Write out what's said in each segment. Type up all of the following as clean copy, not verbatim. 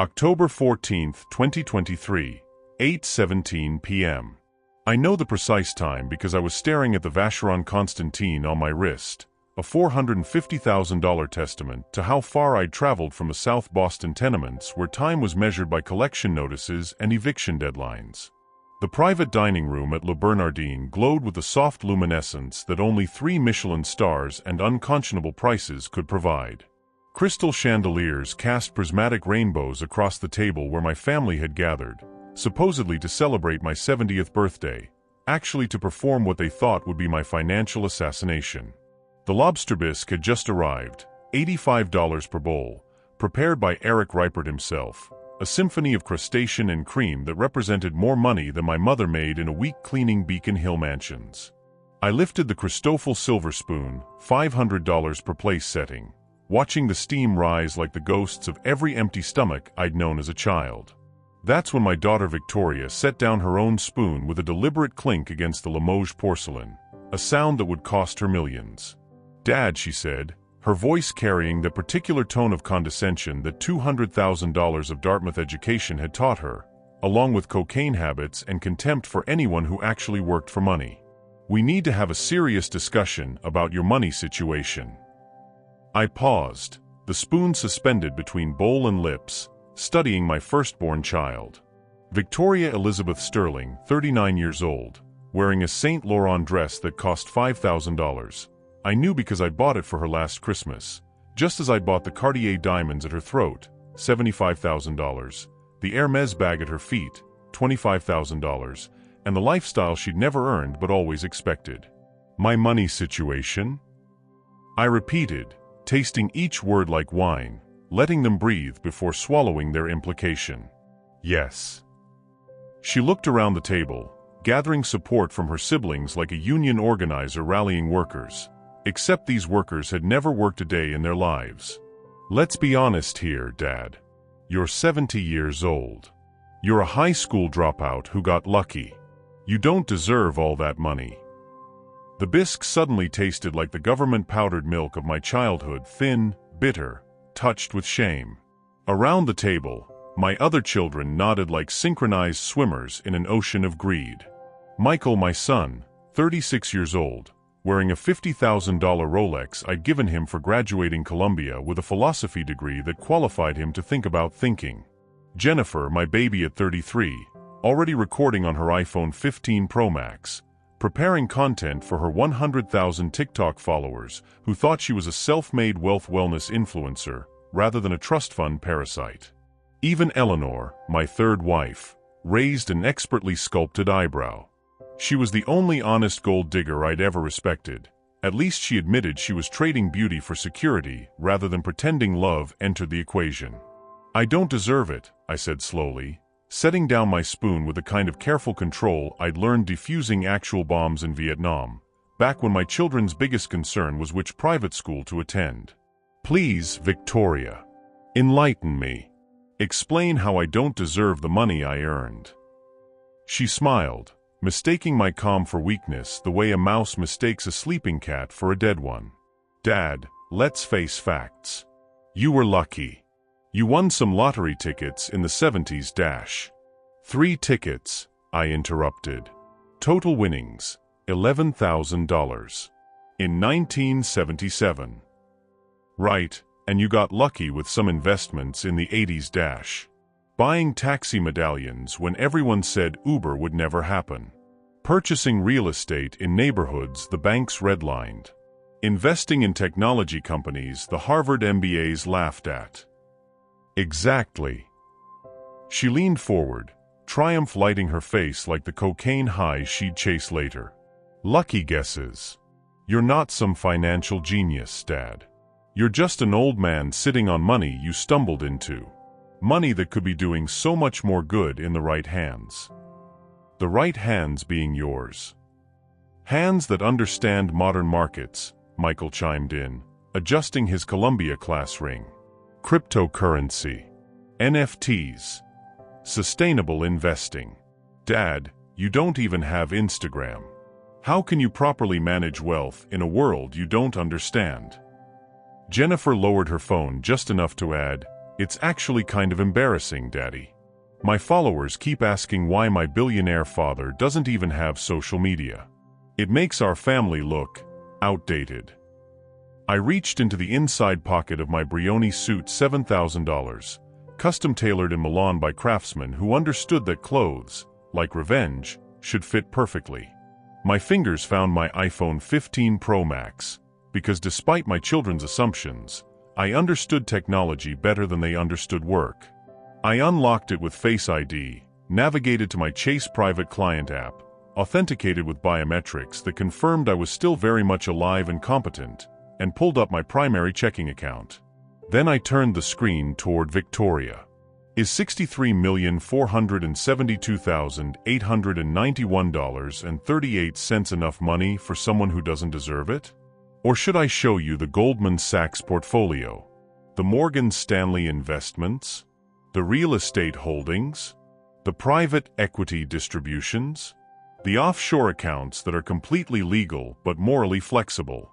October 14, 2023, 8:17 p.m. I know the precise time because I was staring at the Vacheron Constantine on my wrist, a $450,000 testament to how far I'd traveled from the South Boston tenements where time was measured by collection notices and eviction deadlines. The private dining room at Le Bernardin glowed with the soft luminescence that only 3 Michelin stars and unconscionable prices could provide. Crystal chandeliers cast prismatic rainbows across the table where my family had gathered, supposedly to celebrate my 70th birthday, actually to perform what they thought would be my financial assassination. The lobster bisque had just arrived, $85 per bowl, prepared by Eric Reipert himself, a symphony of crustacean and cream that represented more money than my mother made in a week cleaning Beacon Hill mansions. I lifted the Christoffel silver spoon, $500 per place setting, watching the steam rise like the ghosts of every empty stomach I'd known as a child. That's when my daughter Victoria set down her own spoon with a deliberate clink against the Limoges porcelain, a sound that would cost her millions. "Dad," she said, her voice carrying the particular tone of condescension that $200,000 of Dartmouth education had taught her, along with cocaine habits and contempt for anyone who actually worked for money. "We need to have a serious discussion about your money situation." I paused, the spoon suspended between bowl and lips, studying my firstborn child. Victoria Elizabeth Sterling, 39 years old, wearing a Saint Laurent dress that cost $5,000. I knew because I bought it for her last Christmas, just as I bought the Cartier diamonds at her throat, $75,000, the Hermes bag at her feet, $25,000, and the lifestyle she'd never earned but always expected. "My money situation?" I repeated, tasting each word like wine, letting them breathe before swallowing their implication. "Yes." She looked around the table, gathering support from her siblings like a union organizer rallying workers. Except these workers had never worked a day in their lives. "Let's be honest here, Dad. You're 70 years old. You're a high school dropout who got lucky. You don't deserve all that money." The bisque suddenly tasted like the government powdered milk of my childhood, thin, bitter, touched with shame. Around the table, my other children nodded like synchronized swimmers in an ocean of greed. Michael, my son, 36 years old, wearing a $50,000 Rolex I'd given him for graduating Columbia with a philosophy degree that qualified him to think about thinking. Jennifer, my baby at 33, already recording on her iPhone 15 Pro Max, preparing content for her 100,000 TikTok followers who thought she was a self-made wealth wellness influencer rather than a trust fund parasite. Even Eleanor, my third wife, raised an expertly sculpted eyebrow. She was the only honest gold digger I'd ever respected. At least she admitted she was trading beauty for security rather than pretending love entered the equation. "I don't deserve it," I said slowly, setting down my spoon with the kind of careful control I'd learned defusing actual bombs in Vietnam, back when my children's biggest concern was which private school to attend. "Please, Victoria, enlighten me. Explain how I don't deserve the money I earned." She smiled, mistaking my calm for weakness the way a mouse mistakes a sleeping cat for a dead one. "Dad, let's face facts. You were lucky. You won some lottery tickets in the 70s. 3 tickets, I interrupted. Total winnings, $11,000. In 1977. Right, and you got lucky with some investments in the 80s. Buying taxi medallions when everyone said Uber would never happen. Purchasing real estate in neighborhoods the banks redlined. Investing in technology companies the Harvard MBAs laughed at." "Exactly." She leaned forward, triumph lighting her face like the cocaine high she'd chase later. "Lucky guesses. You're not some financial genius, Dad. You're just an old man sitting on money you stumbled into. Money that could be doing so much more good in the right hands. The right hands being yours. Hands that understand modern markets," Michael chimed in, adjusting his Columbia class ring. "Cryptocurrency. NFTs. Sustainable investing. Dad, you don't even have Instagram. How can you properly manage wealth in a world you don't understand?" Jennifer lowered her phone just enough to add, It's actually kind of embarrassing, Daddy. My followers keep asking why my billionaire father doesn't even have social media. It makes our family look outdated. I reached into the inside pocket of my Brioni suit, $7,000, custom-tailored in Milan by craftsmen who understood that clothes, like revenge, should fit perfectly. My fingers found my iPhone 15 Pro Max, because despite my children's assumptions, I understood technology better than they understood work. I unlocked it with Face ID, navigated to my Chase private client app, authenticated with biometrics that confirmed I was still very much alive and competent, and pulled up my primary checking account. Then I turned the screen toward Victoria. Is $63,472,891.38 enough money for someone who doesn't deserve it? Or should I show you the Goldman Sachs portfolio, the Morgan Stanley investments, the real estate holdings, the private equity distributions, the offshore accounts that are completely legal but morally flexible?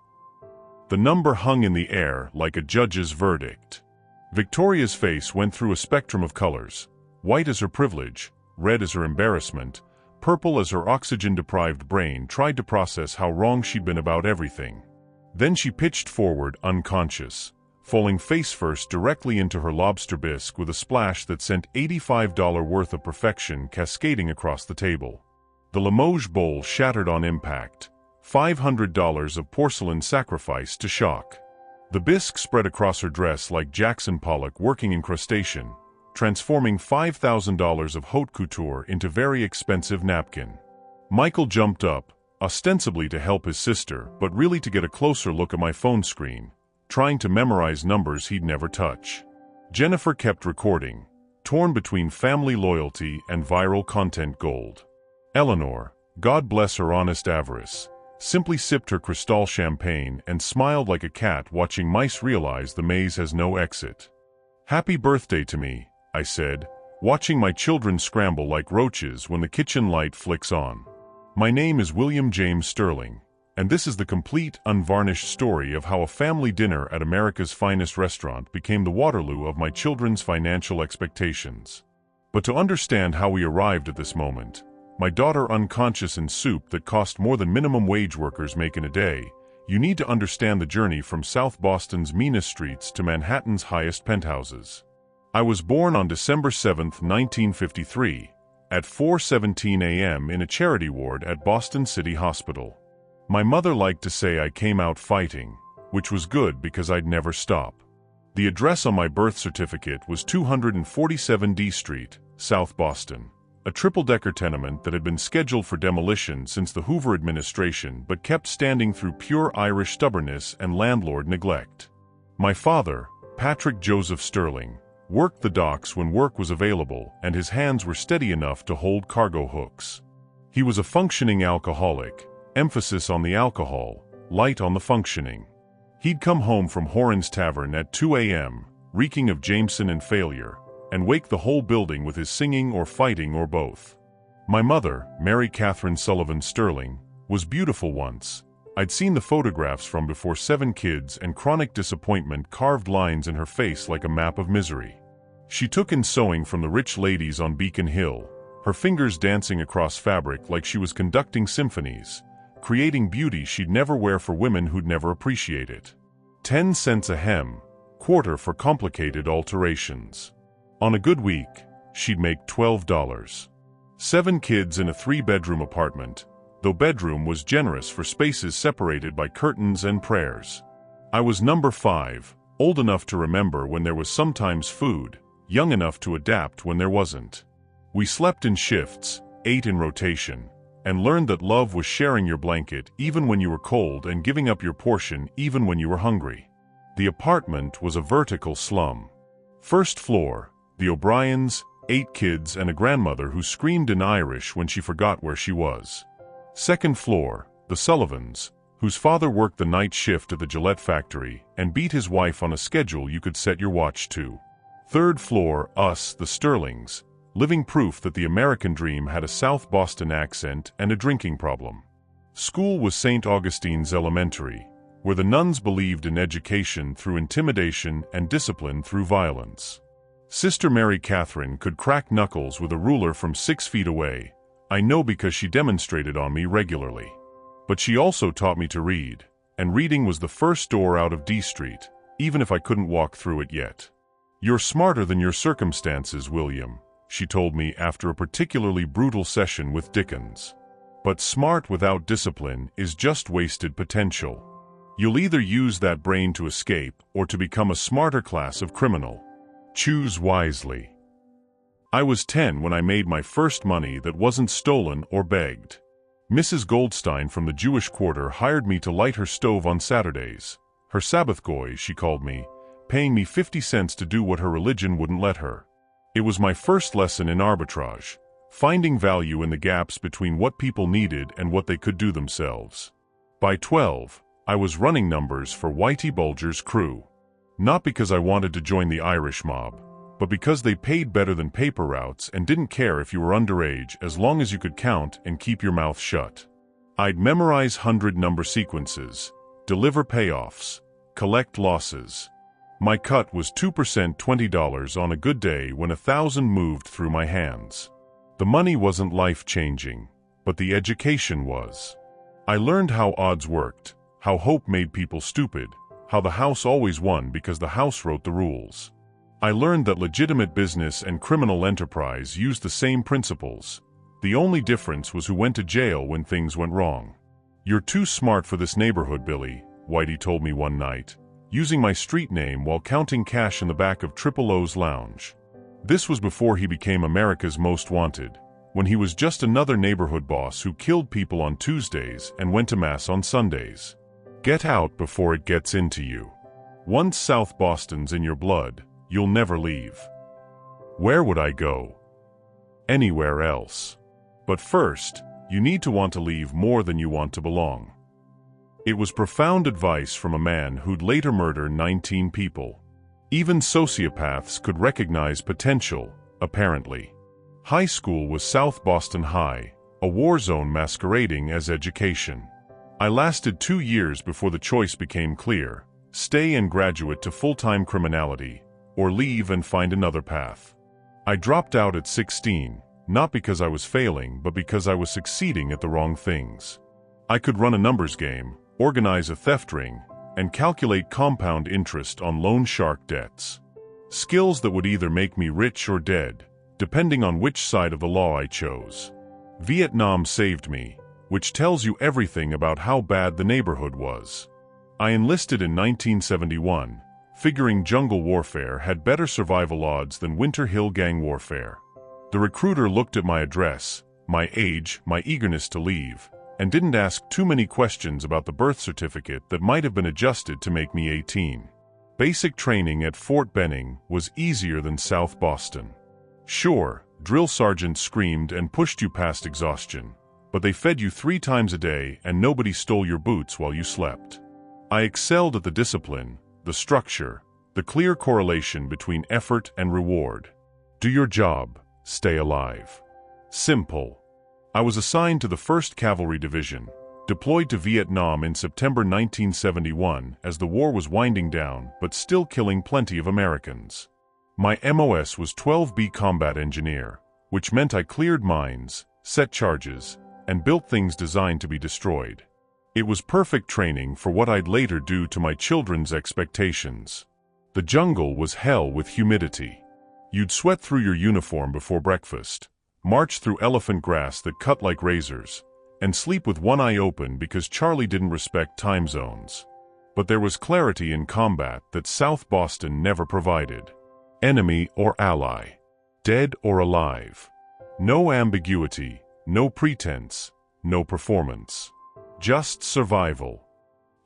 The number hung in the air like a judge's verdict. Victoria's face went through a spectrum of colors: white as her privilege, red as her embarrassment, purple as her oxygen-deprived brain tried to process how wrong she'd been about everything. Then she pitched forward, unconscious, falling face-first directly into her lobster bisque with a splash that sent $85 worth of perfection cascading across the table. The Limoges bowl shattered on impact, $500 of porcelain sacrificed to shock. The bisque spread across her dress like Jackson Pollock working incrustation, transforming $5,000 of haute couture into very expensive napkin. Michael jumped up, ostensibly to help his sister, but really to get a closer look at my phone screen, trying to memorize numbers he'd never touch. Jennifer kept recording, torn between family loyalty and viral content gold. Eleanor, God bless her honest avarice, simply sipped her Cristal champagne and smiled like a cat watching mice realize the maze has no exit. "Happy birthday to me," I said, watching my children scramble like roaches when the kitchen light flicks on. My name is William James Sterling, and this is the complete, unvarnished story of how a family dinner at America's finest restaurant became the Waterloo of my children's financial expectations. But to understand how we arrived at this moment, my daughter unconscious in soup that cost more than minimum wage workers make in a day, you need to understand the journey from South Boston's meanest streets to Manhattan's highest penthouses. I was born on December 7, 1953, at 4:17 a.m. in a charity ward at Boston City Hospital. My mother liked to say I came out fighting, which was good because I'd never stop. The address on my birth certificate was 247 D Street, South Boston, a triple-decker tenement that had been scheduled for demolition since the Hoover administration but kept standing through pure Irish stubbornness and landlord neglect. My father, Patrick Joseph Sterling, worked the docks when work was available and his hands were steady enough to hold cargo hooks. He was a functioning alcoholic, emphasis on the alcohol, light on the functioning. He'd come home from Horan's Tavern at 2 a.m., reeking of Jameson and failure, and wake the whole building with his singing or fighting or both. My mother, Mary Catherine Sullivan Sterling, was beautiful once. I'd seen the photographs from before 7 kids, and chronic disappointment carved lines in her face like a map of misery. She took in sewing from the rich ladies on Beacon Hill, her fingers dancing across fabric like she was conducting symphonies, creating beauty she'd never wear for women who'd never appreciate it. 10 cents a hem, quarter for complicated alterations. On a good week, she'd make $12. 7 kids in a 3-bedroom apartment, though bedroom was generous for spaces separated by curtains and prayers. I was number 5, old enough to remember when there was sometimes food, young enough to adapt when there wasn't. We slept in shifts, ate in rotation, and learned that love was sharing your blanket even when you were cold and giving up your portion even when you were hungry. The apartment was a vertical slum. First floor, the O'Briens, 8 kids and a grandmother who screamed in Irish when she forgot where she was. Second floor, the Sullivans, whose father worked the night shift at the Gillette factory and beat his wife on a schedule you could set your watch to. Third floor, us, the Sterlings, living proof that the American dream had a South Boston accent and a drinking problem. School was St. Augustine's Elementary, where the nuns believed in education through intimidation and discipline through violence. Sister Mary Catherine could crack knuckles with a ruler from 6 feet away. I know because she demonstrated on me regularly. But she also taught me to read, and reading was the first door out of D Street, even if I couldn't walk through it yet. "You're smarter than your circumstances, William," she told me after a particularly brutal session with Dickens. But smart without discipline is just wasted potential. You'll either use that brain to escape or to become a smarter class of criminal. Choose wisely. I was 10 when I made my first money that wasn't stolen or begged. Mrs. Goldstein from the Jewish Quarter hired me to light her stove on Saturdays. Her Sabbath goy, she called me, paying me 50 cents to do what her religion wouldn't let her. It was my first lesson in arbitrage, finding value in the gaps between what people needed and what they could do themselves. By 12, I was running numbers for Whitey Bulger's crew. Not because I wanted to join the Irish mob, but because they paid better than paper routes and didn't care if you were underage as long as you could count and keep your mouth shut. I'd memorize 100 number sequences, deliver payoffs, collect losses. My cut was 2% $20 on a good day when 1,000 moved through my hands. The money wasn't life-changing, but the education was. I learned how odds worked, how hope made people stupid, how the house always won because the house wrote the rules. I learned that legitimate business and criminal enterprise used the same principles. The only difference was who went to jail when things went wrong. "You're too smart for this neighborhood, Billy," Whitey told me one night, using my street name while counting cash in the back of Triple O's lounge. This was before he became America's Most Wanted, when he was just another neighborhood boss who killed people on Tuesdays and went to Mass on Sundays. Get out before it gets into you. Once South Boston's in your blood, you'll never leave. Where would I go? Anywhere else. But first, you need to want to leave more than you want to belong. It was profound advice from a man who'd later murder 19 people. Even sociopaths could recognize potential, apparently. High school was South Boston High, a war zone masquerading as education. I lasted 2 years before the choice became clear: stay and graduate to full-time criminality, or leave and find another path. I dropped out at 16, not because I was failing, but because I was succeeding at the wrong things. I could run a numbers game, organize a theft ring, and calculate compound interest on loan shark debts. Skills that would either make me rich or dead, depending on which side of the law I chose. Vietnam saved me, which tells you everything about how bad the neighborhood was. I enlisted in 1971, figuring jungle warfare had better survival odds than Winter Hill gang warfare. The recruiter looked at my address, my age, my eagerness to leave, and didn't ask too many questions about the birth certificate that might have been adjusted to make me 18. Basic training at Fort Benning was easier than South Boston. Sure, drill sergeants screamed and pushed you past exhaustion, but they fed you 3 times a day and nobody stole your boots while you slept. I excelled at the discipline, the structure, the clear correlation between effort and reward. Do your job, stay alive. Simple. I was assigned to the 1st Cavalry Division, deployed to Vietnam in September 1971 as the war was winding down but still killing plenty of Americans. My MOS was 12B Combat Engineer, which meant I cleared mines, set charges, and built things designed to be destroyed. It was perfect training for what I'd later do to my children's expectations. The jungle was hell with humidity. You'd sweat through your uniform before breakfast, march through elephant grass that cut like razors, and sleep with one eye open because Charlie didn't respect time zones. But there was clarity in combat that South Boston never provided. Enemy or ally, dead or alive. No ambiguity, no pretense, no performance. Just survival.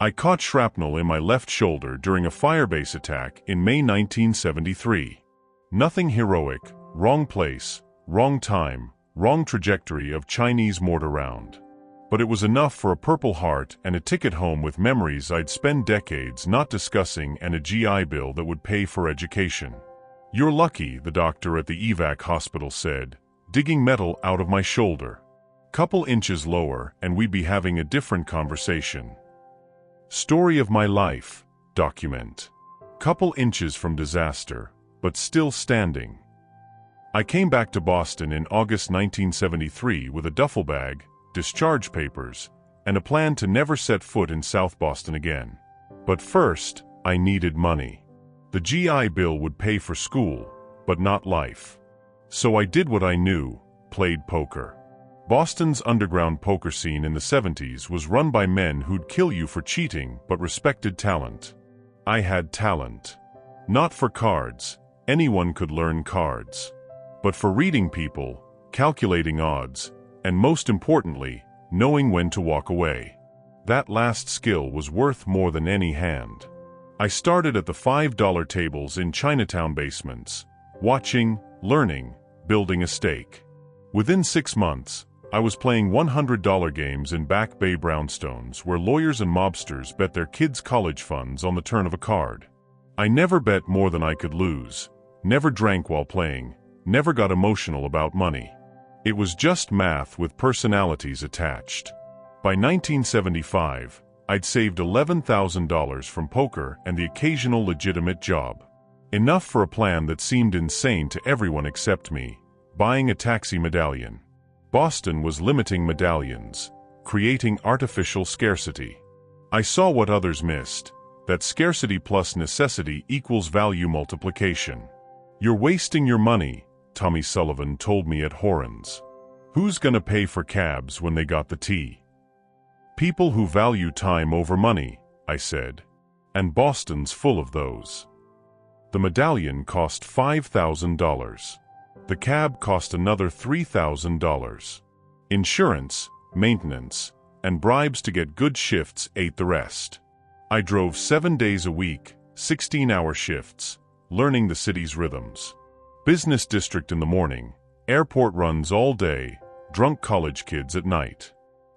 I caught shrapnel in my left shoulder during a firebase attack in May 1973. Nothing heroic, wrong place, wrong time, wrong trajectory of Chinese mortar round. But it was enough for a Purple Heart and a ticket home with memories I'd spend decades not discussing and a GI Bill that would pay for education. "You're lucky," the doctor at the evac hospital said, digging metal out of my shoulder. Couple inches lower and we'd be having a different conversation. Story of my life, document. Couple inches from disaster, but still standing. I came back to Boston in August 1973 with a duffel bag, discharge papers, and a plan to never set foot in South Boston again. But first, I needed money. The GI Bill would pay for school, but not life. So I did what I knew, played poker. Boston's underground poker scene in the 70s was run by men who'd kill you for cheating but respected talent. I had talent. Not for cards, anyone could learn cards. But for reading people, calculating odds, and most importantly, knowing when to walk away. That last skill was worth more than any hand. I started at the $5 tables in Chinatown basements, watching, learning, building a stake. Within 6 months, I was playing $100 games in Back Bay brownstones where lawyers and mobsters bet their kids' college funds on the turn of a card. I never bet more than I could lose, never drank while playing, never got emotional about money. It was just math with personalities attached. By 1975, I'd saved $11,000 from poker and the occasional legitimate job. Enough for a plan that seemed insane to everyone except me, buying a taxi medallion. Boston was limiting medallions, creating artificial scarcity. I saw what others missed, that scarcity plus necessity equals value multiplication. "You're wasting your money," Tommy Sullivan told me at Horan's. "Who's gonna pay for cabs when they got the tea?" "People who value time over money," I said. And Boston's full of those. The medallion cost $5,000. The cab cost another $3,000. Insurance, maintenance, and bribes to get good shifts ate the rest. I drove 7 days a week, 16-hour shifts, learning the city's rhythms. Business district in the morning, airport runs all day, drunk college kids at night.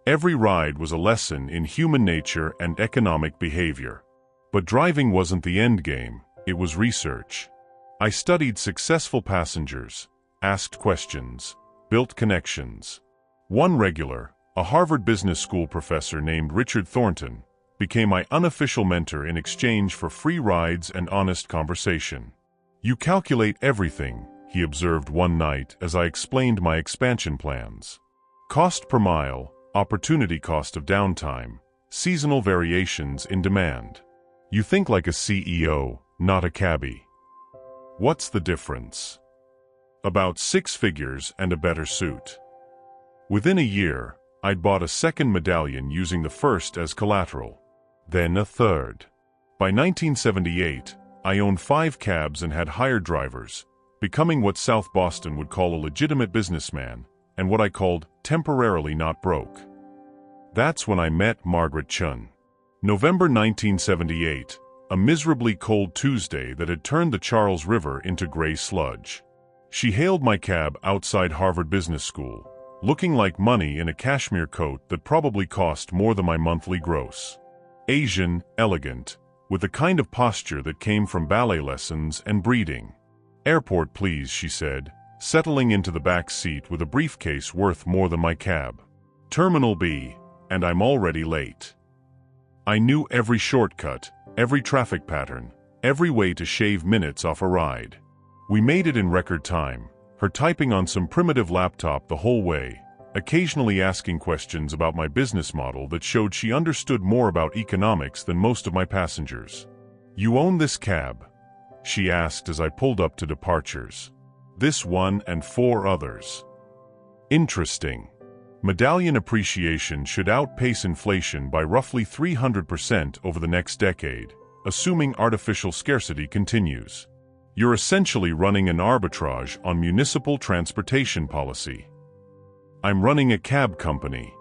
Every ride was a lesson in human nature and economic behavior. But driving wasn't the end game, it was research. I studied successful passengers, asked questions, built connections. One regular, a Harvard Business School professor named Richard Thornton, became my unofficial mentor in exchange for free rides and honest conversation. "You calculate everything," he observed one night as I explained my expansion plans. "Cost per mile, opportunity cost of downtime, seasonal variations in demand. You think like a CEO, not a cabbie." What's the difference? About 6 figures and a better suit. Within a year, I'd bought a second medallion using the first as collateral. Then a third. By 1978, I owned 5 cabs and had hired drivers, becoming what South Boston would call a legitimate businessman, and what I called temporarily not broke. That's when I met Margaret Chun. November 1978, a miserably cold Tuesday that had turned the Charles River into gray sludge. She hailed my cab outside Harvard Business School, looking like money in a cashmere coat that probably cost more than my monthly gross. Asian, elegant, with the kind of posture that came from ballet lessons and breeding. "Airport, please," she said, settling into the back seat with a briefcase worth more than my cab. "Terminal B, and I'm already late." I knew every shortcut, every traffic pattern, every way to shave minutes off a ride. We made it in record time, her typing on some primitive laptop the whole way, occasionally asking questions about my business model that showed she understood more about economics than most of my passengers. "You own this cab?" she asked as I pulled up to departures. "This one and 4 others." Interesting. Medallion appreciation should outpace inflation by roughly 300% over the next decade, assuming artificial scarcity continues. You're essentially running an arbitrage on municipal transportation policy. "I'm running a cab company."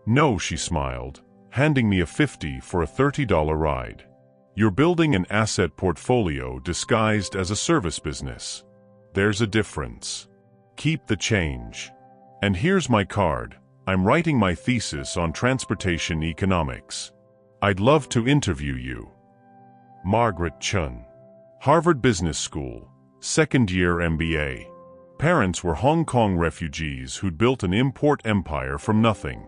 "No," she smiled, handing me a $50 for a $30 ride. "You're building an asset portfolio disguised as a service business. There's a difference. Keep the change. And here's my card. I'm writing my thesis on transportation economics. I'd love to interview you." Margaret Chun. Harvard Business School, second-year MBA. Parents were Hong Kong refugees who'd built an import empire from nothing.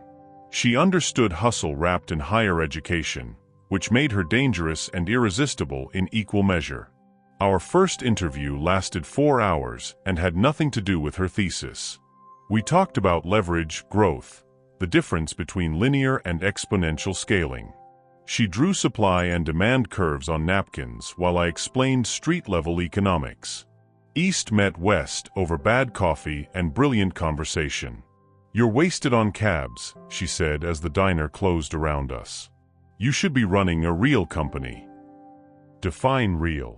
She understood hustle wrapped in higher education, which made her dangerous and irresistible in equal measure. Our first interview lasted 4 hours and had nothing to do with her thesis. We talked about leverage, growth, the difference between linear and exponential scaling. She drew supply and demand curves on napkins while I explained street-level economics. East met West over bad coffee and brilliant conversation. "You're wasted on cabs," she said as the diner closed around us. "You should be running a real company." Define real.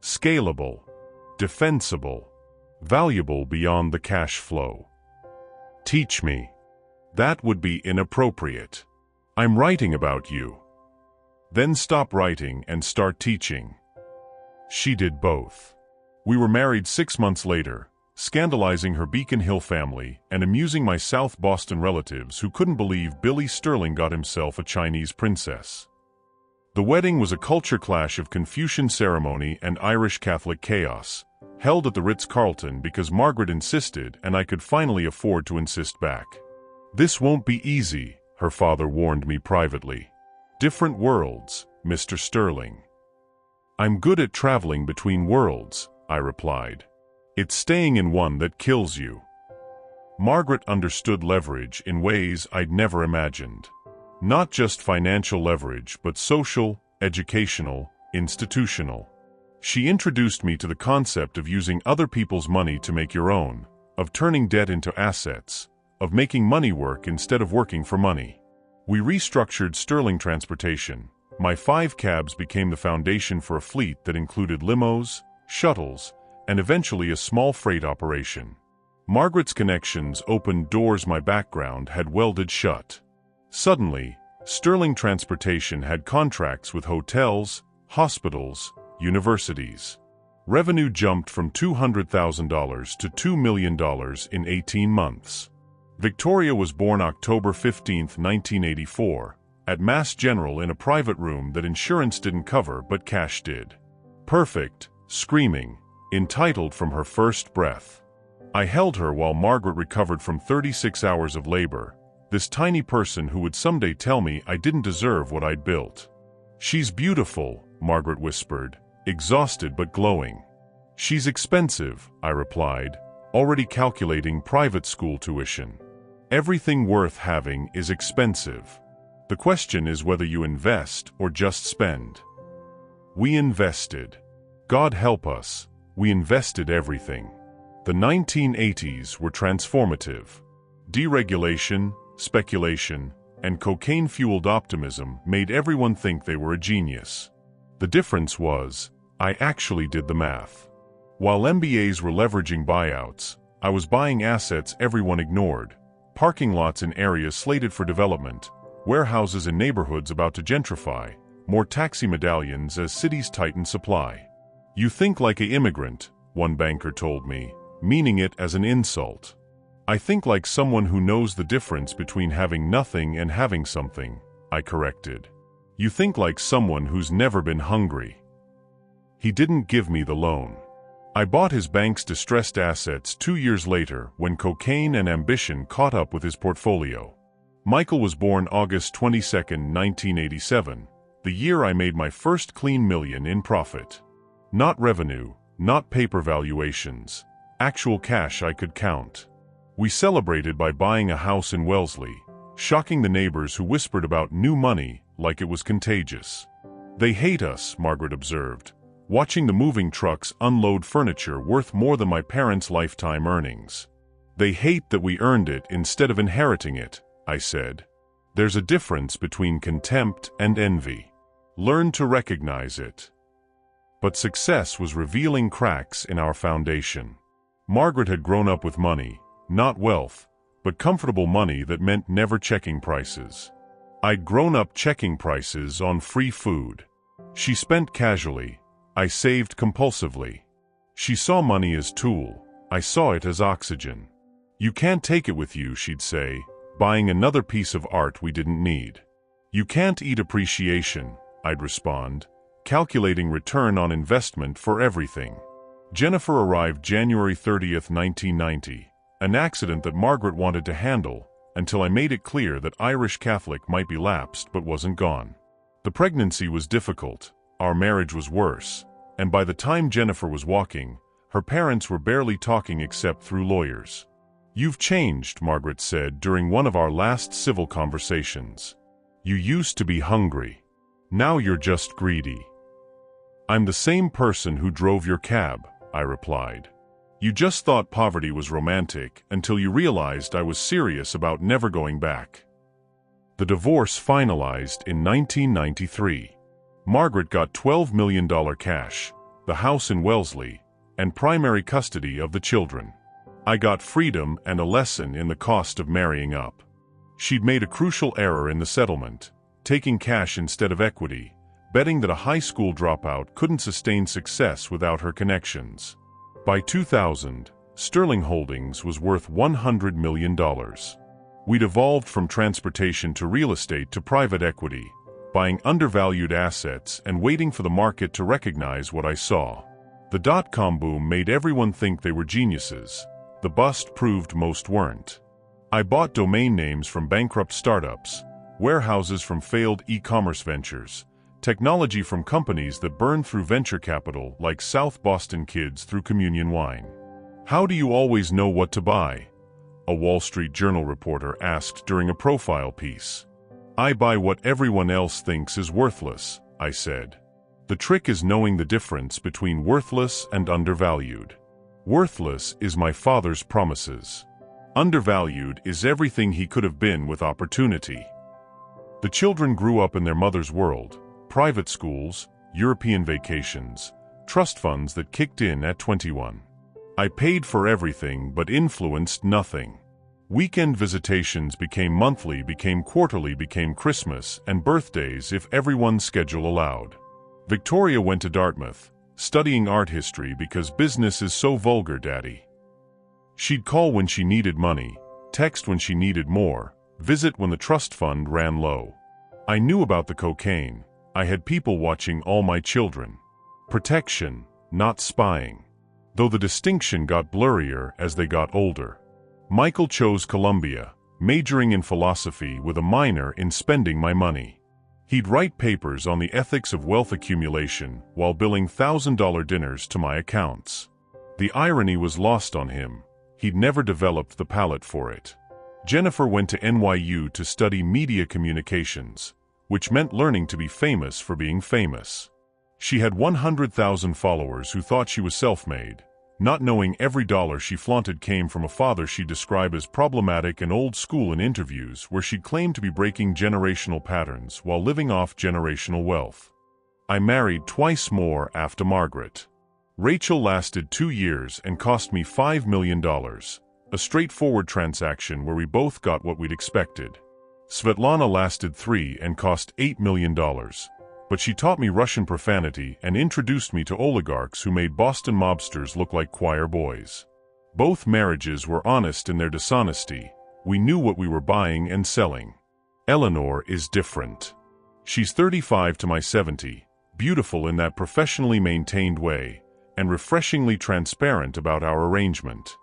Scalable. Defensible. Valuable beyond the cash flow. Teach me. That would be inappropriate. I'm writing about you. Then stop writing and start teaching. She did both. We were married 6 months later, scandalizing her Beacon Hill family and amusing my South Boston relatives who couldn't believe Billy Sterling got himself a Chinese princess. The wedding was a culture clash of Confucian ceremony and Irish Catholic chaos, held at the Ritz-Carlton because Margaret insisted and I could finally afford to insist back. "This won't be easy," her father warned me privately. "Different worlds, Mr. Sterling." "I'm good at traveling between worlds," I replied. "It's staying in one that kills you." Margaret understood leverage in ways I'd never imagined. Not just financial leverage, but social, educational, institutional. She introduced me to the concept of using other people's money to make your own, of turning debt into assets, of making money work instead of working for money. We restructured Sterling Transportation. My 5 cabs became the foundation for a fleet that included limos, shuttles, and eventually a small freight operation. Margaret's connections opened doors my background had welded shut. Suddenly, Sterling Transportation had contracts with hotels, hospitals, universities. Revenue jumped from $200,000 to $2 million in 18 months. Victoria was born October 15, 1984, at Mass General in a private room that insurance didn't cover but cash did. Perfect, screaming, entitled from her first breath. I held her while Margaret recovered from 36 hours of labor, this tiny person who would someday tell me I didn't deserve what I'd built. "She's beautiful," Margaret whispered, exhausted but glowing. "She's expensive," I replied, already calculating private school tuition. Everything worth having is expensive. The question is whether you invest or just spend. We invested. God help us, we invested everything. The 1980s were transformative. Deregulation, speculation, and cocaine-fueled optimism made everyone think they were a genius. The difference was, I actually did the math. While MBAs were leveraging buyouts, I was buying assets everyone ignored. Parking lots in areas slated for development, warehouses in neighborhoods about to gentrify, more taxi medallions as cities tighten supply. "You think like an immigrant," one banker told me, meaning it as an insult. "I think like someone who knows the difference between having nothing and having something," I corrected. "You think like someone who's never been hungry." He didn't give me the loan. I bought his bank's distressed assets 2 years later when cocaine and ambition caught up with his portfolio. Michael was born August 22, 1987, the year I made my first clean million in profit. Not revenue, not paper valuations, actual cash I could count. We celebrated by buying a house in Wellesley, shocking the neighbors who whispered about new money like it was contagious. "They hate us," Margaret observed, watching the moving trucks unload furniture worth more than my parents' lifetime earnings. "They hate that we earned it instead of inheriting it," I said. "There's a difference between contempt and envy. Learn to recognize it." But success was revealing cracks in our foundation. Margaret had grown up with money, not wealth, but comfortable money that meant never checking prices. I'd grown up checking prices on free food. She spent casually. I saved compulsively. She saw money as tool. I saw it as oxygen. "You can't take it with you," she'd say, buying another piece of art we didn't need. "You can't eat appreciation," I'd respond, calculating return on investment for everything. Jennifer arrived January 30, 1990, an accident that Margaret wanted to handle, until I made it clear that Irish Catholic might be lapsed but wasn't gone. The pregnancy was difficult, our marriage was worse, and by the time Jennifer was walking, her parents were barely talking except through lawyers. "You've changed," Margaret said during one of our last civil conversations. "You used to be hungry. Now you're just greedy." "I'm the same person who drove your cab," I replied. "You just thought poverty was romantic until you realized I was serious about never going back." The divorce finalized in 1993. Margaret got $12 million cash, the house in Wellesley, and primary custody of the children. I got freedom and a lesson in the cost of marrying up. She'd made a crucial error in the settlement, taking cash instead of equity, betting that a high school dropout couldn't sustain success without her connections. By 2000, Sterling Holdings was worth $100 million. We'd evolved from transportation to real estate to private equity, buying undervalued assets and waiting for the market to recognize what I saw. The dot-com boom made everyone think they were geniuses. The bust proved most weren't. I bought domain names from bankrupt startups, warehouses from failed e-commerce ventures, technology from companies that burned through venture capital like South Boston kids through communion wine. "How do you always know what to buy?" a Wall Street Journal reporter asked during a profile piece. "I buy what everyone else thinks is worthless," I said. "The trick is knowing the difference between worthless and undervalued. Worthless is my father's promises. Undervalued is everything he could have been with opportunity." The children grew up in their mother's world: private schools, European vacations, trust funds that kicked in at 21. I paid for everything but influenced nothing. Weekend visitations became monthly, became quarterly, became Christmas and birthdays if everyone's schedule allowed. Victoria went to Dartmouth, studying art history because business is so vulgar, Daddy. She'd call when she needed money, text when she needed more, visit when the trust fund ran low. I knew about the cocaine. I had people watching all my children. Protection, not spying. Though the distinction got blurrier as they got older. Michael chose Columbia, majoring in philosophy with a minor in spending my money. He'd write papers on the ethics of wealth accumulation while billing $1,000 dinners to my accounts. The irony was lost on him. He'd never developed the palate for it. Jennifer went to NYU to study media communications, which meant learning to be famous for being famous. She had 100,000 followers who thought she was self-made, not knowing every dollar she flaunted came from a father she described as problematic and old school in interviews where she claimed to be breaking generational patterns while living off generational wealth. I married twice more after Margaret. Rachel lasted 2 years and cost me $5 million, a straightforward transaction where we both got what we'd expected. Svetlana lasted 3 and cost $8 million. But she taught me Russian profanity and introduced me to oligarchs who made Boston mobsters look like choir boys. Both marriages were honest in their dishonesty. We knew what we were buying and selling. Eleanor is different. She's 35 to my 70, beautiful in that professionally maintained way, and refreshingly transparent about our arrangement.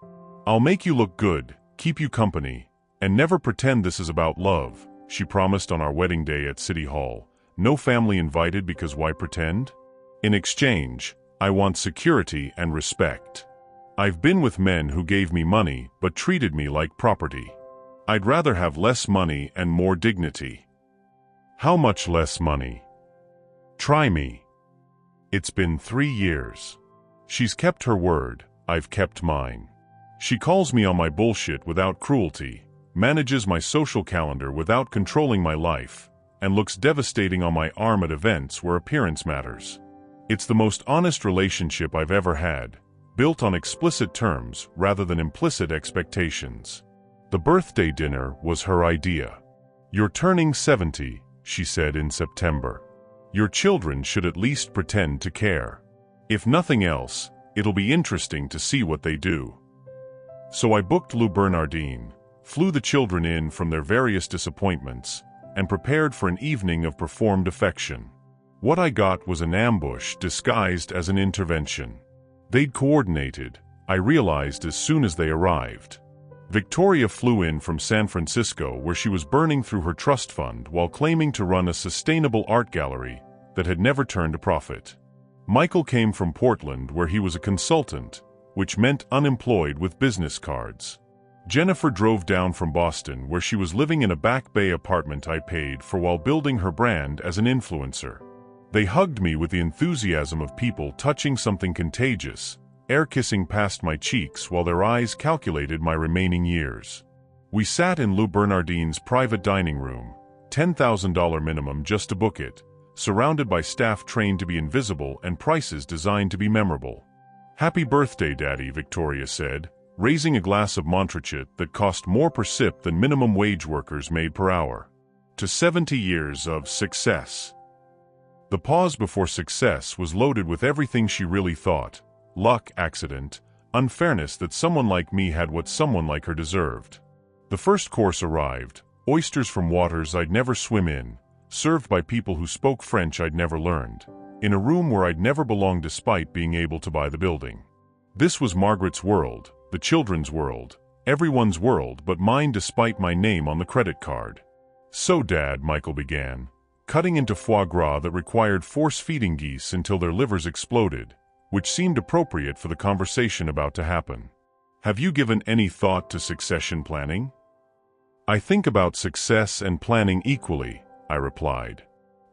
"I'll make you look good, keep you company, and never pretend this is about love," she promised on our wedding day at City Hall. "No family invited because why pretend? In exchange, I want security and respect. I've been with men who gave me money but treated me like property. I'd rather have less money and more dignity." "How much less money?" "Try me." It's been 3 years. She's kept her word, I've kept mine. She calls me on my bullshit without cruelty, manages my social calendar without controlling my life, and looks devastating on my arm at events where appearance matters. It's the most honest relationship I've ever had, built on explicit terms rather than implicit expectations. The birthday dinner was her idea. "You're turning 70, she said in September. "Your children should at least pretend to care. If nothing else, it'll be interesting to see what they do." So I booked Lou Bernardine, flew the children in from their various disappointments, and prepared for an evening of performed affection. What I got was an ambush disguised as an intervention. They'd coordinated, I realized as soon as they arrived. Victoria flew in from San Francisco where she was burning through her trust fund while claiming to run a sustainable art gallery that had never turned a profit. Michael came from Portland, where he was a consultant, which meant unemployed with business cards. Jennifer drove down from Boston, where she was living in a Back Bay apartment I paid for while building her brand as an influencer. They hugged me with the enthusiasm of people touching something contagious, air kissing past my cheeks while their eyes calculated my remaining years. We sat in Lou Bernardine's private dining room, $10,000 minimum just to book it, surrounded by staff trained to be invisible and prices designed to be memorable. "Happy birthday, Daddy," Victoria said, raising a glass of Montrachet that cost more per sip than minimum wage workers made per hour. "To 70 years of success." The pause before success was loaded with everything she really thought: luck, accident, unfairness that someone like me had what someone like her deserved. The first course arrived, oysters from waters I'd never swim in, served by people who spoke French I'd never learned, in a room where I'd never belonged despite being able to buy the building. This was Margaret's world, the children's world, everyone's world but mine despite my name on the credit card. "So, Dad," Michael began, cutting into foie gras that required force-feeding geese until their livers exploded, which seemed appropriate for the conversation about to happen. "Have you given any thought to succession planning?" "I think about success and planning equally," I replied.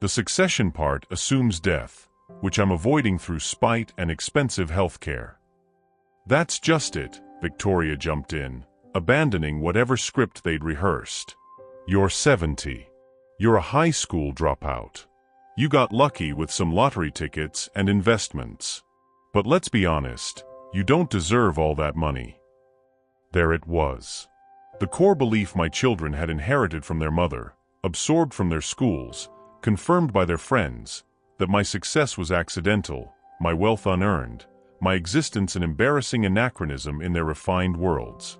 "The succession part assumes death, which I'm avoiding through spite and expensive health care." "That's just it," Victoria jumped in, abandoning whatever script they'd rehearsed. "You're 70. You're a high school dropout. You got lucky with some lottery tickets and investments. But let's be honest, you don't deserve all that money." There it was. The core belief my children had inherited from their mother, absorbed from their schools, confirmed by their friends, that my success was accidental, my wealth unearned, my existence an embarrassing anachronism in their refined worlds.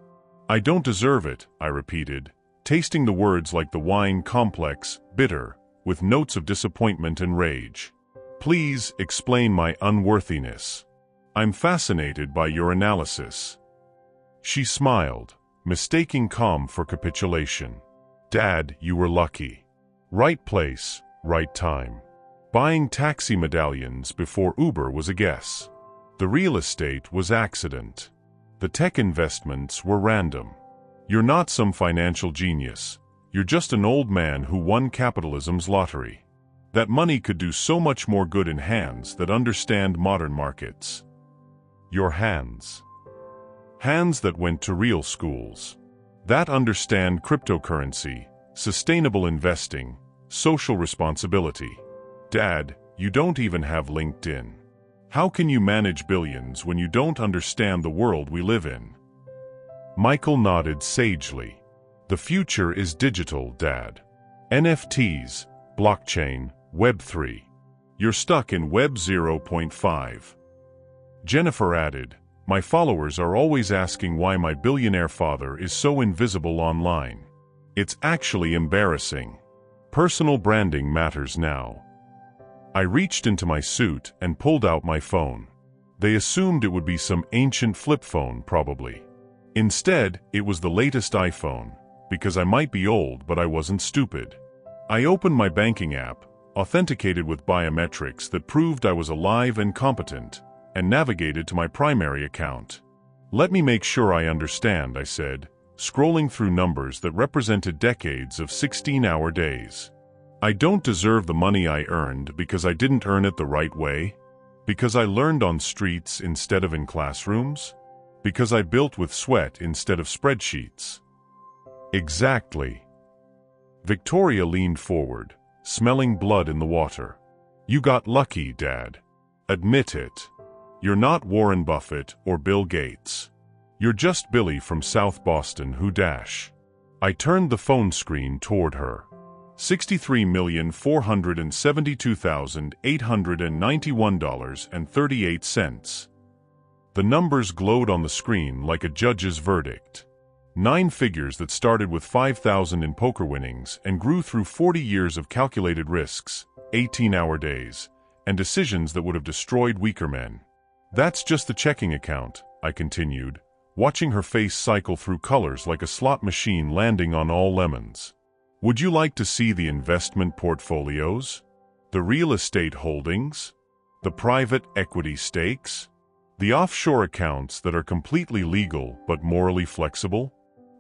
"I don't deserve it," I repeated, tasting the words like the wine complex, bitter, with notes of disappointment and rage. "Please explain my unworthiness. I'm fascinated by your analysis." She smiled, mistaking calm for capitulation. "Dad, you were lucky. Right place, right time. Buying taxi medallions before Uber was a guess. The real estate was accident. The tech investments were random. You're not some financial genius. You're just an old man who won capitalism's lottery. That money could do so much more good in hands that understand modern markets." Your hands. Hands that went to real schools. That understand cryptocurrency, sustainable investing, social responsibility. "Dad, you don't even have LinkedIn. How can you manage billions when you don't understand the world we live in?" Michael nodded sagely. "The future is digital, Dad. NFTs, blockchain, Web3. You're stuck in Web 0.5. Jennifer added, "My followers are always asking why my billionaire father is so invisible online. It's actually embarrassing. Personal branding matters now." I reached into my suit and pulled out my phone. They assumed it would be some ancient flip phone, probably. Instead, it was the latest iPhone, because I might be old but I wasn't stupid. I opened my banking app, authenticated with biometrics that proved I was alive and competent, and navigated to my primary account. "Let me make sure I understand," I said, scrolling through numbers that represented decades of 16-hour days. "I don't deserve the money I earned because I didn't earn it the right way? Because I learned on streets instead of in classrooms? Because I built with sweat instead of spreadsheets?" "Exactly." Victoria leaned forward, smelling blood in the water. "You got lucky, Dad. Admit it. You're not Warren Buffett or Bill Gates. You're just Billy from South Boston who dash." I turned the phone screen toward her. $63,472,891.38. The numbers glowed on the screen like a judge's verdict. 9 figures that started with 5,000 in poker winnings and grew through 40 years of calculated risks, 18-hour days, and decisions that would have destroyed weaker men. "That's just the checking account," I continued, watching her face cycle through colors like a slot machine landing on all lemons. "Would you like to see the investment portfolios? The real estate holdings? The private equity stakes? The offshore accounts that are completely legal but morally flexible?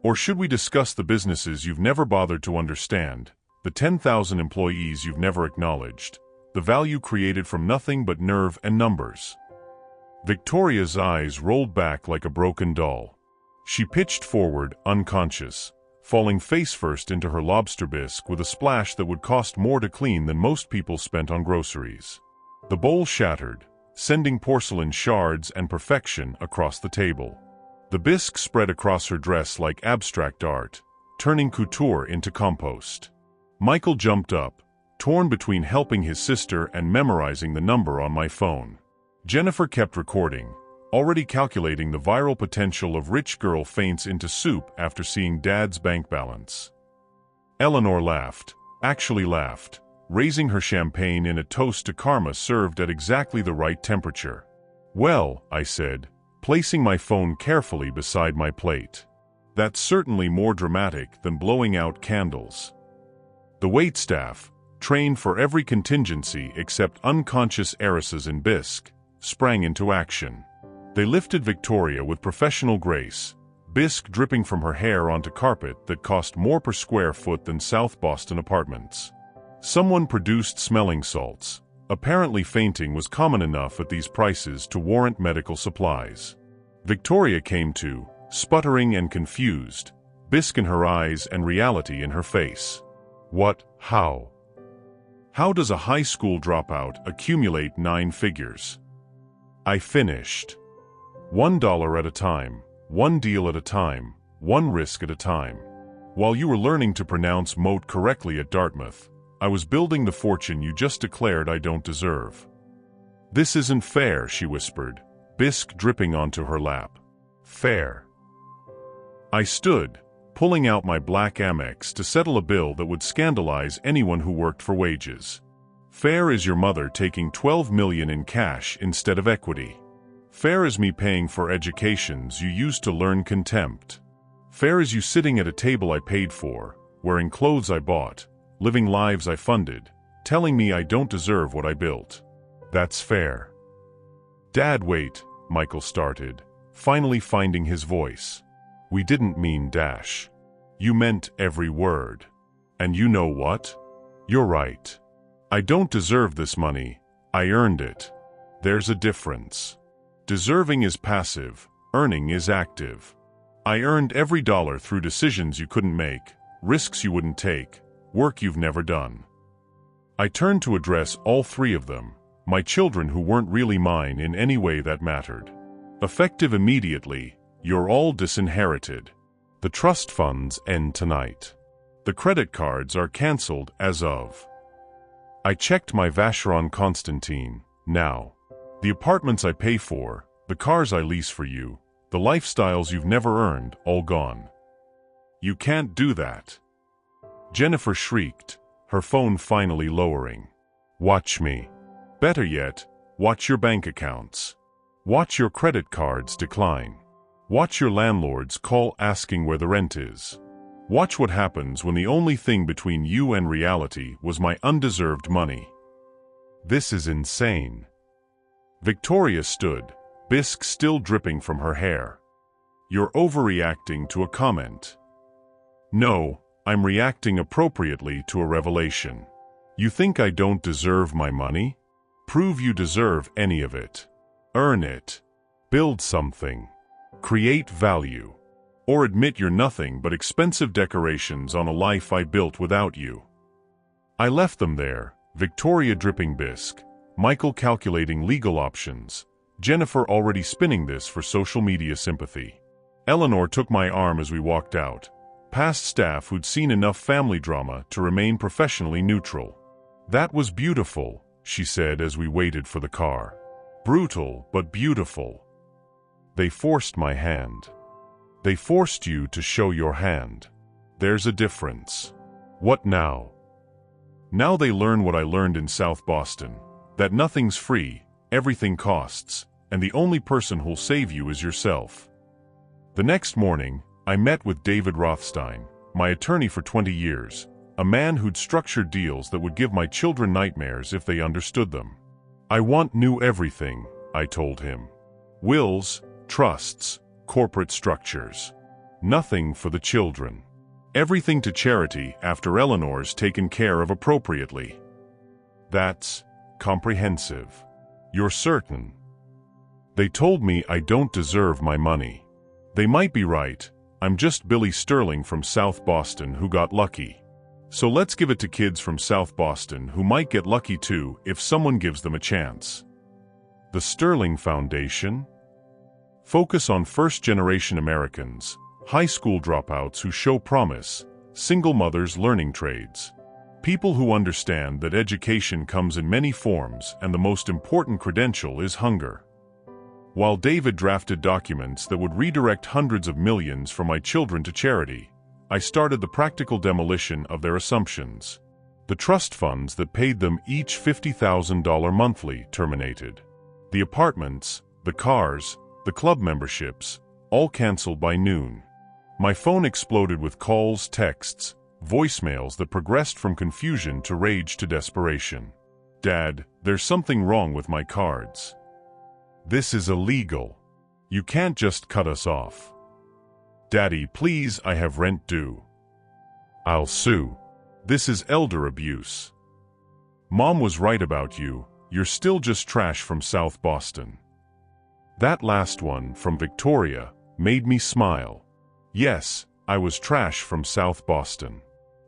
Or should we discuss the businesses you've never bothered to understand, the 10,000 employees you've never acknowledged, the value created from nothing but nerve and numbers? Victoria's eyes rolled back like a broken doll. She pitched forward, unconscious, falling face-first into her lobster bisque with a splash that would cost more to clean than most people spent on groceries. The bowl shattered, sending porcelain shards and perfection across the table. The bisque spread across her dress like abstract art, turning couture into compost. Michael jumped up, torn between helping his sister and memorizing the number on my phone. Jennifer kept recording, already calculating the viral potential of rich girl faints into soup after seeing dad's bank balance. Eleanor laughed, actually laughed, raising her champagne in a toast to karma served at exactly the right temperature. "Well," I said, placing my phone carefully beside my plate. "That's certainly more dramatic than blowing out candles." The waitstaff, trained for every contingency except unconscious heiresses in bisque, sprang into action. They lifted Victoria with professional grace, bisque dripping from her hair onto carpet that cost more per square foot than South Boston apartments. Someone produced smelling salts. Apparently fainting was common enough at these prices to warrant medical supplies. Victoria came to, sputtering and confused, bisque in her eyes and reality in her face. What? How? How does a high school dropout accumulate 9 figures? I finished. $1 at a time, one deal at a time, one risk at a time. While you were learning to pronounce moat correctly at Dartmouth, I was building the fortune you just declared I don't deserve. "This isn't fair," she whispered, bisque dripping onto her lap. "Fair." I stood, pulling out my black Amex to settle a bill that would scandalize anyone who worked for wages. "Fair is your mother taking $12 million in cash instead of equity. Fair is me paying for educations you used to learn contempt. Fair is you sitting at a table I paid for, wearing clothes I bought, living lives I funded, telling me I don't deserve what I built. That's fair." "Dad, wait," Michael started, finally finding his voice. "We didn't mean dash. You meant every word. And you know what? You're right. I don't deserve this money. I earned it. There's a difference. Deserving is passive, earning is active. I earned every dollar through decisions you couldn't make, risks you wouldn't take, work you've never done." I turned to address all 3 of them, my children who weren't really mine in any way that mattered. Effective immediately, you're all disinherited. The trust funds end tonight. The credit cards are cancelled as of. I checked my Vacheron Constantine, now. The apartments I pay for, the cars I lease for you, the lifestyles you've never earned, all gone. You can't do that. Jennifer shrieked, her phone finally lowering. "Watch me. Better yet, watch your bank accounts. Watch your credit cards decline. Watch your landlords call asking where the rent is. Watch what happens when the only thing between you and reality was my undeserved money." "This is insane." Victoria stood, bisque still dripping from her hair. "You're overreacting to a comment." "No, I'm reacting appropriately to a revelation. You think I don't deserve my money? Prove you deserve any of it. Earn it. Build something. Create value. Or admit you're nothing but expensive decorations on a life I built without you." I left them there, Victoria dripping bisque, Michael calculating legal options, Jennifer already spinning this for social media sympathy. Eleanor took my arm as we walked out, past staff who'd seen enough family drama to remain professionally neutral. "That was beautiful," she said as we waited for the car. "Brutal, but beautiful." They forced my hand. They forced you to show your hand. There's a difference. What now? Now they learn what I learned in South Boston, that nothing's free, everything costs, and the only person who'll save you is yourself. The next morning, I met with David Rothstein, my attorney for 20 years, a man who'd structured deals that would give my children nightmares if they understood them. I want new everything, I told him. Wills, trusts, corporate structures. Nothing for the children. Everything to charity after Eleanor's taken care of appropriately. That's comprehensive. You're certain? They told me I don't deserve my money. They might be right. I'm just Billy Sterling from South Boston who got lucky. So let's give it to kids from South Boston who might get lucky too if someone gives them a chance. The Sterling Foundation? Focus on first-generation Americans, high school dropouts who show promise, single mothers learning trades. People who understand that education comes in many forms and the most important credential is hunger. While David drafted documents that would redirect hundreds of millions from my children to charity, I started the practical demolition of their assumptions. The trust funds that paid them each $50,000 monthly terminated. The apartments, the cars, the club memberships, all canceled by noon. My phone exploded with calls, texts, voicemails that progressed from confusion to rage to desperation. Dad, there's something wrong with my cards. This is illegal. You can't just cut us off. Daddy, please, I have rent due. I'll sue. This is elder abuse. Mom was right about you. You're still just trash from South Boston. That last one, from Victoria, made me smile. Yes, I was trash from South Boston.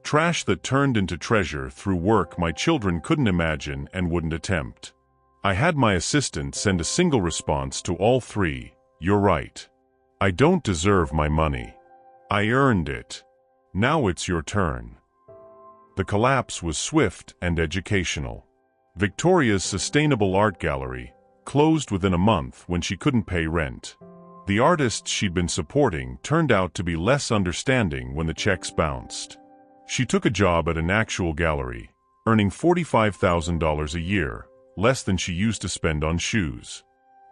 Trash that turned into treasure through work my children couldn't imagine and wouldn't attempt. I had my assistant send a single response to all three. You're right. I don't deserve my money. I earned it. Now it's your turn. The collapse was swift and educational. Victoria's sustainable art gallery closed within a month when she couldn't pay rent. The artists she'd been supporting turned out to be less understanding when the checks bounced. She took a job at an actual gallery, earning $45,000 a year, less than she used to spend on shoes.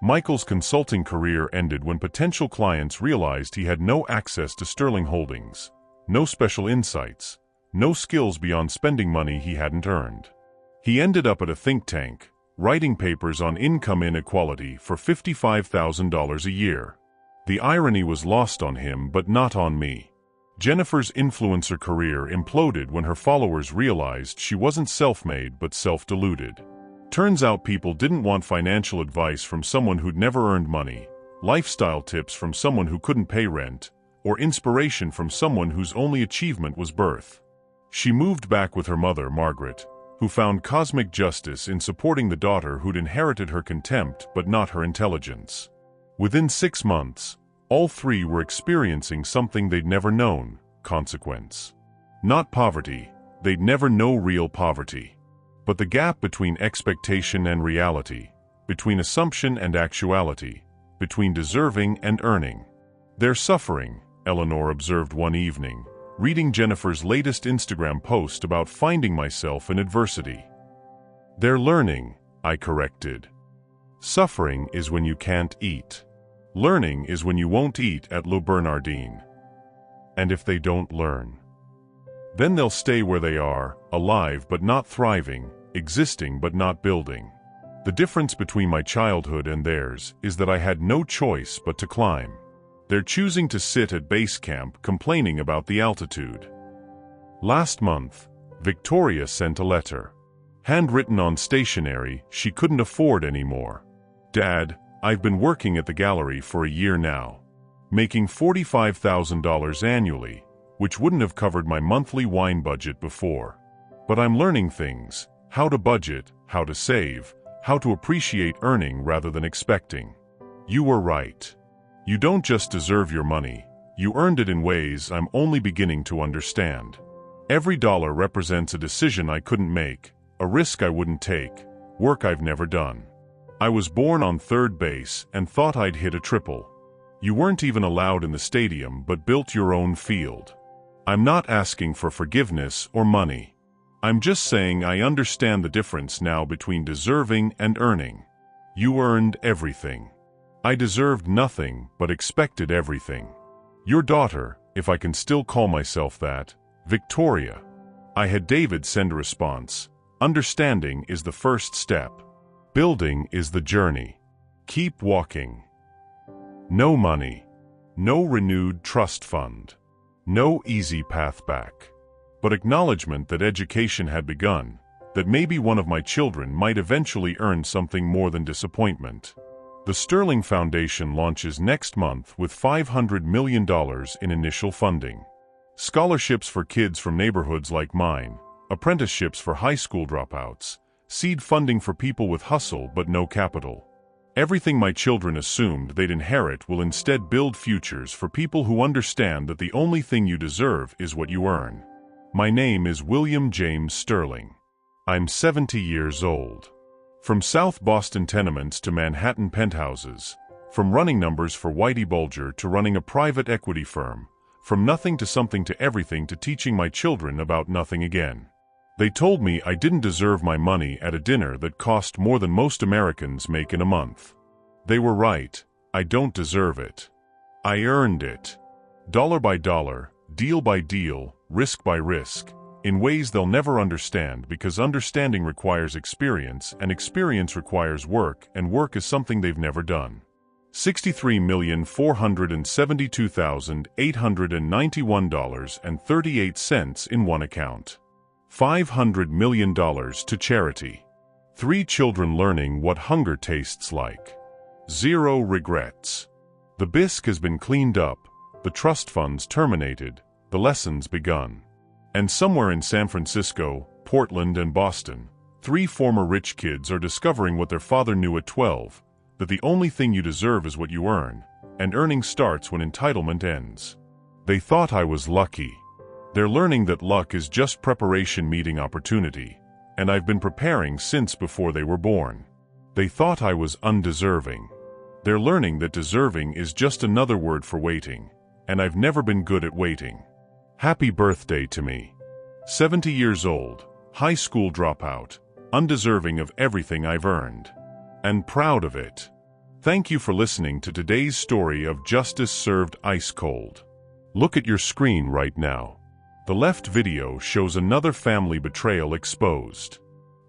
Michael's consulting career ended when potential clients realized he had no access to Sterling Holdings, no special insights, no skills beyond spending money he hadn't earned. He ended up at a think tank, writing papers on income inequality for $55,000 a year. The irony was lost on him but not on me. Jennifer's influencer career imploded when her followers realized she wasn't self-made but self-deluded. Turns out people didn't want financial advice from someone who'd never earned money, lifestyle tips from someone who couldn't pay rent, or inspiration from someone whose only achievement was birth. She moved back with her mother, Margaret, who found cosmic justice in supporting the daughter who'd inherited her contempt but not her intelligence. Within 6 months, all three were experiencing something they'd never known: consequence. Not poverty, they'd never know real poverty. But the gap between expectation and reality, between assumption and actuality, between deserving and earning. They're suffering, Eleanor observed one evening, reading Jennifer's latest Instagram post about finding myself in adversity. They're learning, I corrected. Suffering is when you can't eat. Learning is when you won't eat at Le Bernardin. And if they don't learn, then they'll stay where they are, alive but not thriving, existing but not building. The difference between my childhood and theirs is that I had no choice but to climb. They're choosing to sit at base camp complaining about the altitude. Last month, Victoria sent a letter. Handwritten on stationery she couldn't afford anymore. Dad, I've been working at the gallery for a year now, making $45,000 annually, which wouldn't have covered my monthly wine budget before. But I'm learning things: how to budget, how to save, how to appreciate earning rather than expecting. You were right. You don't just deserve your money, you earned it in ways I'm only beginning to understand. Every dollar represents a decision I couldn't make, a risk I wouldn't take, work I've never done. I was born on third base and thought I'd hit a triple. You weren't even allowed in the stadium but built your own field. I'm not asking for forgiveness or money. I'm just saying I understand the difference now between deserving and earning. You earned everything. I deserved nothing but expected everything. Your daughter, if I can still call myself that, Victoria. I had David send a response. Understanding is the first step. Building is the journey. Keep walking. No money. No renewed trust fund. No easy path back. But acknowledgement that education had begun, that maybe one of my children might eventually earn something more than disappointment. The Sterling Foundation launches next month with $500 million in initial funding. Scholarships for kids from neighborhoods like mine, apprenticeships for high school dropouts, seed funding for people with hustle but no capital. Everything my children assumed they'd inherit will instead build futures for people who understand that the only thing you deserve is what you earn. My name is William James Sterling. I'm 70 years old. From South Boston tenements to Manhattan penthouses, from running numbers for Whitey Bulger to running a private equity firm, from nothing to something to everything to teaching my children about nothing again. They told me I didn't deserve my money at a dinner that cost more than most Americans make in a month. They were right. I don't deserve it. I earned it. Dollar by dollar, deal by deal, risk by risk, in ways they'll never understand because understanding requires experience and experience requires work and work is something they've never done. $63,477,891.38 in one account. $500 million to charity. 3 children learning what hunger tastes like. 0 regrets. The bisque has been cleaned up, the trust funds terminated, the lessons begun. And somewhere in San Francisco, Portland, and Boston, 3 former rich kids are discovering what their father knew at 12, that the only thing you deserve is what you earn, and earning starts when entitlement ends. They thought I was lucky. They're learning that luck is just preparation meeting opportunity, and I've been preparing since before they were born. They thought I was undeserving. They're learning that deserving is just another word for waiting, and I've never been good at waiting. Happy birthday to me. 70 years old, high school dropout, undeserving of everything I've earned. And proud of it. Thank you for listening to today's story of justice served ice cold. Look at your screen right now. The left video shows another family betrayal exposed.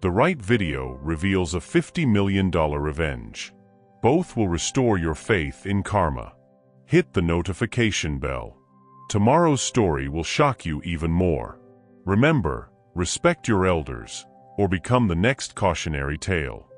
The right video reveals a $50 million revenge. Both will restore your faith in karma. Hit the notification bell. Tomorrow's story will shock you even more. Remember, respect your elders, or become the next cautionary tale.